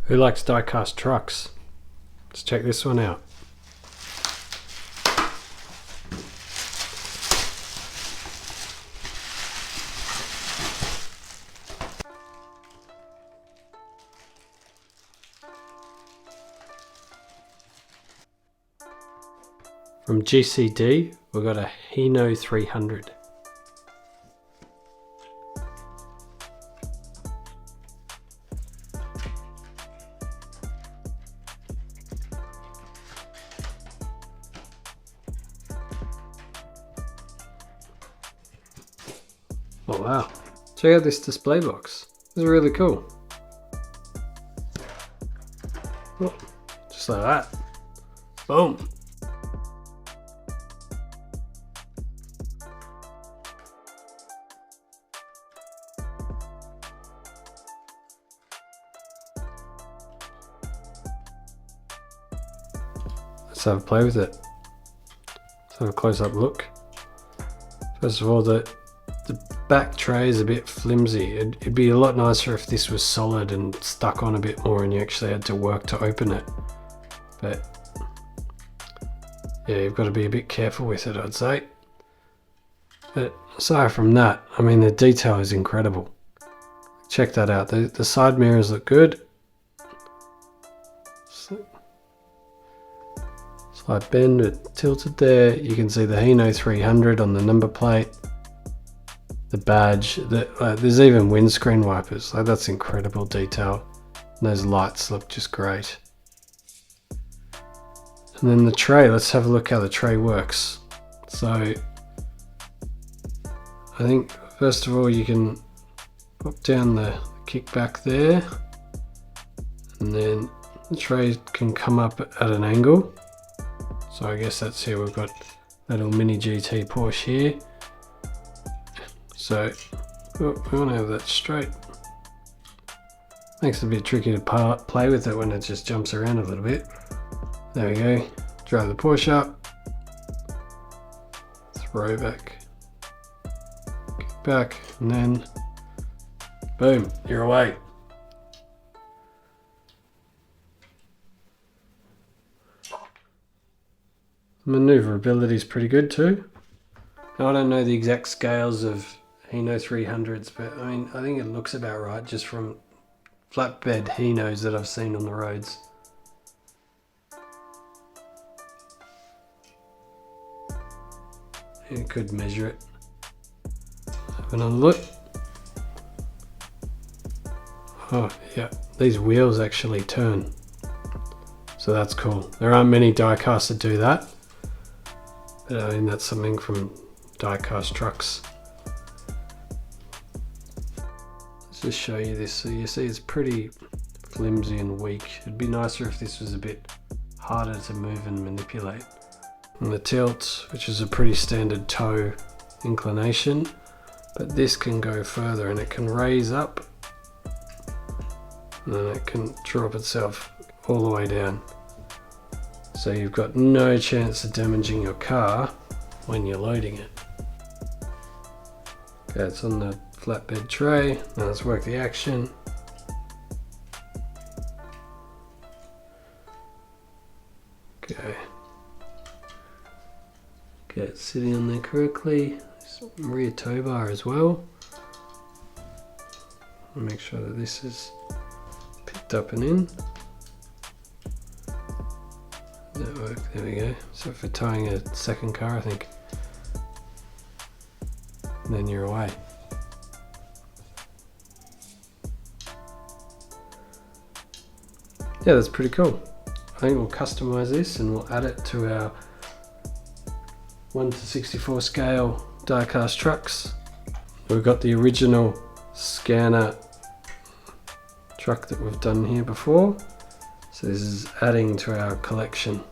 Who likes die-cast trucks? Let's check this one out. From GCD, we've got a Hino 300. Oh wow, check out this display box. This is really cool. Oh, just like that. Boom. Let's have a play with it. Let's have a close-up look. First of all, the back tray is a bit flimsy. It'd be a lot nicer if this was solid and stuck on a bit more and you actually had to work to open it. But yeah, you've got to be a bit careful with it, I'd say. But aside from that, I mean, the detail is incredible. Check that out. The side mirrors look good. Slight bend, it tilted there. You can see the Hino 300 on the number plate. The badge, there's even windscreen wipers. Like, that's incredible detail. And those lights look just great. And then the tray, let's have a look how the tray works. So I think first of all you can pop down the kickback there, and then the tray can come up at an angle. So I guess that's here, we've got that little mini GT Porsche here. So we want to have that straight. Makes it a bit tricky to play with it when it just jumps around a little bit. There we go. Drive the Porsche up. Throw back. Kick back, and then boom, you're away. Maneuverability is pretty good too. Now, I don't know the exact scales of Hino 300s, but I mean, I think it looks about right just from flatbed Hinos that I've seen on the roads. You could measure it. Have another look. Oh yeah, these wheels actually turn. So that's cool. There aren't many die-casts that do that. But I mean, that's something from Die-Cast Trucks. Let's just show you this. So you see it's pretty flimsy and weak. It'd be nicer if this was a bit harder to move and manipulate. And the tilt, which is a pretty standard toe inclination, but this can go further and it can raise up and then it can drop itself all the way down. So you've got no chance of damaging your car when you're loading it. Okay, it's on the flatbed tray. Now let's work the action. Okay. Okay, it's sitting on there correctly. Rear tow bar as well. Make sure that this is picked up and in. Does that work? There we go. So for towing a second car, I think. And then you're away. Yeah, that's pretty cool. I think we'll customize this and we'll add it to our 1/64 scale die-cast trucks. We've got the original scanner truck that we've done here before. So this is adding to our collection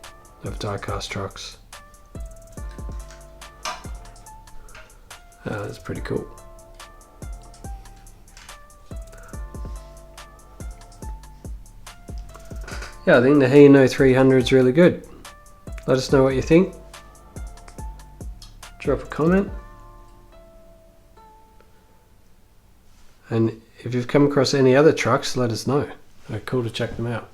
of die-cast trucks. That's pretty cool. Yeah, I think the Hino 300 is really good. Let us know what you think. Drop a comment. And if you've come across any other trucks, let us know. Cool to check them out.